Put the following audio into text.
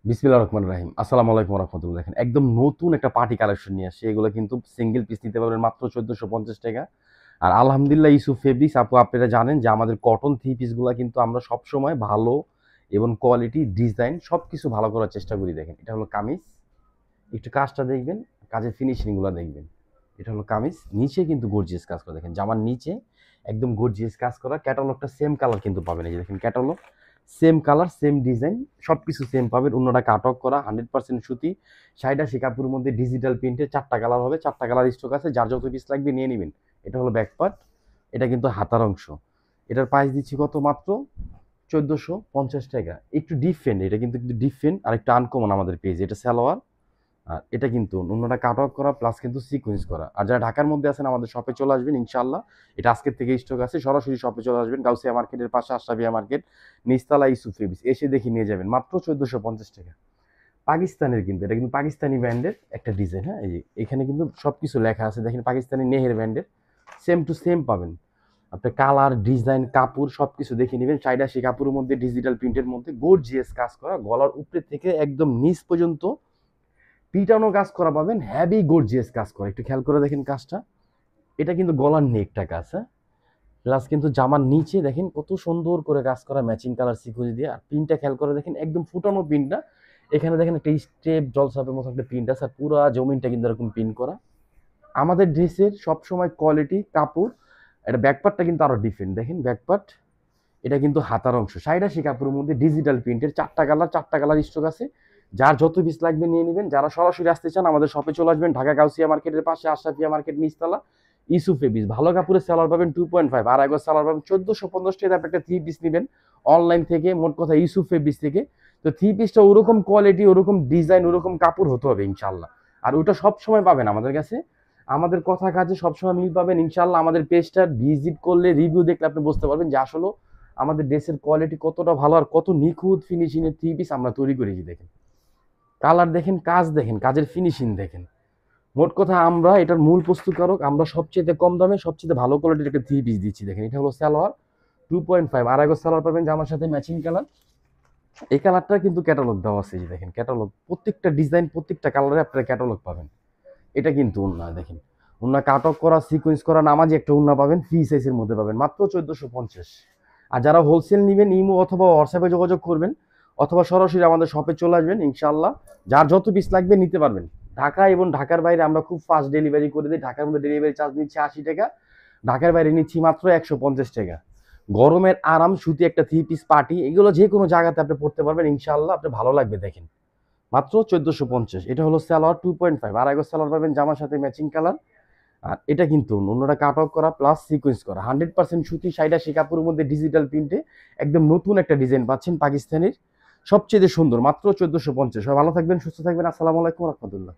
বিসমিল্লাহির রহমানির রহিম। আসসালামু আলাইকুম ওয়া রাহমাতুল্লাহ। দেখেন একদম নতুন একটা পার্টি কালেকশন নিয়ে আসছে। এগুলো কিন্তু সিঙ্গেল পিস নিতে পারবেন মাত্র ১৪৫০ টাকা। আর আলহামদুলিল্লাহ ইউসুফ ফেব্রিক্স আপু আপনারা জানেন যে আমাদের কটন থ্রি পিসগুলা কিন্তু আমরা সবসময় ভালো এবং কোয়ালিটি, ডিজাইন সবকিছু ভালো করার চেষ্টা করি। দেখেন এটা হলো কামিজ। একটু কাজটা দেখবেন, কাজের ফিনিশিং গুলা দেখবেন। এটা হলো কামিজ, নিচে কিন্তু গর্জিয়াস কাজ করা। দেখেন জামার নিচে একদম গর্জিয়াস কাজ করা। ক্যাটালগটা সেম কালার কিন্তু পাবেন। এই যে দেখেন catalogue same colour, same design, সবকিছু সেম পাবেন। অন্যটা কাটক করা 100% সুতি, শাড়িটা কাপড়ের মধ্যে ডিজিটাল প্রিন্টে 4টা কালার হবে। 4টা কালার স্টক আছে, যার যত পিস লাগবে নিয়ে নেবেন। এটা হলো ব্যাক পার্ট, এটা কিন্তু হাতার অংশ। এটার প্রাইস দিচ্ছি কত? মাত্র ১৪৫০ টাকা। একটু ডিফারেন্ট, এটা কিন্তু ডিফারেন্ট আর একটু আনকমন আমাদের পেজ। এটা সালোয়ার, আর এটা কিন্তু অন্যটা কাট অফ করা প্লাস কিন্তু সিকোয়েন্স করা। আর যারা ঢাকার মধ্যে আছেন আমাদের শপে চলে আসবেন ইনশাআল্লাহ। এটা আজকের থেকে স্টক আছে, সরাসরি শপে চলে আসবেন। গাউসিয়া মার্কেটের পাশে আশরাফিয়া মার্কেট, নিচতলা ইউসুফ ফেব্রিক্স, এসে দেখে নিয়ে যাবেন মাত্র ১৪৫০ টাকা। পাকিস্তানের কিন্তু, এটা কিন্তু পাকিস্তানি ব্র্যান্ডের একটা ডিজাইন। হ্যাঁ, এই যে এখানে কিন্তু সবকিছু লেখা আছে। দেখেন পাকিস্তানি নেহের ব্র্যান্ডের, সেম টু সেম পাবেন। আপনার কালার, ডিজাইন, কাপড় সবকিছু দেখে নেবেন। চাইডা সেই কাপড়ের মধ্যে ডিজিটাল প্রিন্টের মধ্যে গর্জিয়াস কাজ করা, গলার উপরে থেকে একদম নিচ পর্যন্ত পিটানো কাজ করা পাবেন। হ্যাভি গর্জিয়াস কাজ করা, একটু খেয়াল করে দেখেন কাজটা। এটা কিন্তু গলার নেকটা কাজ, হ্যাঁ, প্লাস কিন্তু জামার নিচে দেখেন কত সুন্দর করে কাজ করা, ম্যাচিং কালার সিকুয়েন্স দিয়ে। আর প্রিন্টটা খেয়াল করে দেখেন, একদম ফুটানো প্রিন্ট না। এখানে দেখেন একটা স্টেপ জলসাপের মতো একটা প্রিন্ট আছে, আর পুরো জমিনটা কিন্তু এরকম প্রিন্ট করা। আমাদের ড্রেসের সবসময় কোয়ালিটি, কাপড়, এটা ব্যাকপার্টটা কিন্তু আরো ডিফারেন্ট। দেখেন ব্যাকপার্ট, এটা কিন্তু হাতার অংশ। শাড়িটা সেই কাপড়ের মধ্যে ডিজিটাল প্রিন্টের 4টা কালার স্টক আছে। যার যত পিস লাগবে নিয়ে নেবেন। যারা সরাসরি আসতে চান আমাদের শপে চলে আসবেন, ঢাকা গাউসিয়া মার্কেটের পাশে আশরাফিয়া মার্কেট, নিচতলা ইউসুফ ফেব্রিক্স। ভালো কাপড়ের সেলার পাবেন 2.5, আর একবার সেলার পাবেন ১৪৫০ টাকা। আপনি একটা থ্রি পিস নেবেন অনলাইন থেকে, মোট কথা ইউসুফ ফেব্রিক্স থেকে। তো থ্রি পিসটা ওরকম কোয়ালিটি, ওরকম ডিজাইন, ওরকম কাপড় হতে হবে ইনশাল্লাহ। আর ওটা সব সময় পাবেন আমাদের কাছে। আমাদের কথা কাজে সবসময় মিল পাবেন ইনশাল্লাহ। আমাদের পেজটা ভিজিট করলে, রিভিউ দেখলে আপনি বুঝতে পারবেন যে আসলে আমাদের ড্রেসের কোয়ালিটি কতটা ভালো আর কত নিখুঁত ফিনিশিং এর থ্রি পিস আমরা তৈরি করেছি। দেখেন কালার দেখেন, কাজ দেখেন, কাজের ফিনিশিং দেখেন। মোট কথা আমরা এটার মূল প্রস্তুতকারক। আমরা সবচেয়ে কম দামে সবচেয়ে ভালো কোয়ালিটির একটা থ্রি পিস দিচ্ছি। দেখেন এটা হলো সালোয়ার 2.5, আর একবার সালোয়ার পাবেন জামার সাথে ম্যাচিং কালার। এই কালারটা কিন্তু ক্যাটালগ দেওয়া আছে। যে দেখেন ক্যাটালগ, প্রত্যেকটা ডিজাইন, প্রত্যেকটা কালারে আপনারা ক্যাটালগ পাবেন। এটা কিন্তু উন্না, দেখেন উন্না কাট অফ করা, সিকোয়েন্স করা, নামাজি একটা উন্না পাবেন, ফ্রি সাইজের মধ্যে পাবেন মাত্র ১৪৫০। আর যারা হোলসেল নেবেন ইমো অথবা হোয়াটসঅ্যাপে যোগাযোগ করবেন, অথবা সরাসরি আমাদের শপে চলে আসবেন ইনশাআল্লাহ। যার যত পিস লাগবে নিতে পারবেন। ঢাকা এবং ঢাকার বাইরে আমরা খুব ফাস্ট ডেলিভারি করে দিই। ঢাকার মধ্যে ডেলিভারি চার্জ নিচ্ছি ৮০ টাকা, ঢাকার বাইরে নিচ্ছি মাত্র ১৫০ টাকা। গরমের আরাম, সুতি একটা থ্রি পিস পার্টি, এগুলো যে কোনো জায়গাতে আপনি পড়তে পারবেন ইনশাআল্লাহ। আপনি ভালো লাগবে। দেখেন মাত্র ১৪৫০। এটা হলো সালোয়ার 2.5, আর একবার সালোয়ার পাবেন জামার সাথে ম্যাচিং কালার। আর এটা কিন্তু অন্যটা কাট অফ করা প্লাস সিকোয়েন্স করা, 100% সুতি। শাড়িটা সেই কাপড়ের মধ্যে ডিজিটাল প্রিন্টে একদম নতুন একটা ডিজাইন পাচ্ছেন পাকিস্তানের, সবচেয়ে সুন্দর, মাত্র ১৪৫০। সবাই ভালো থাকবেন, সুস্থ থাকবেন। আসসালামু আলাইকুম রহমতুল্লাহ।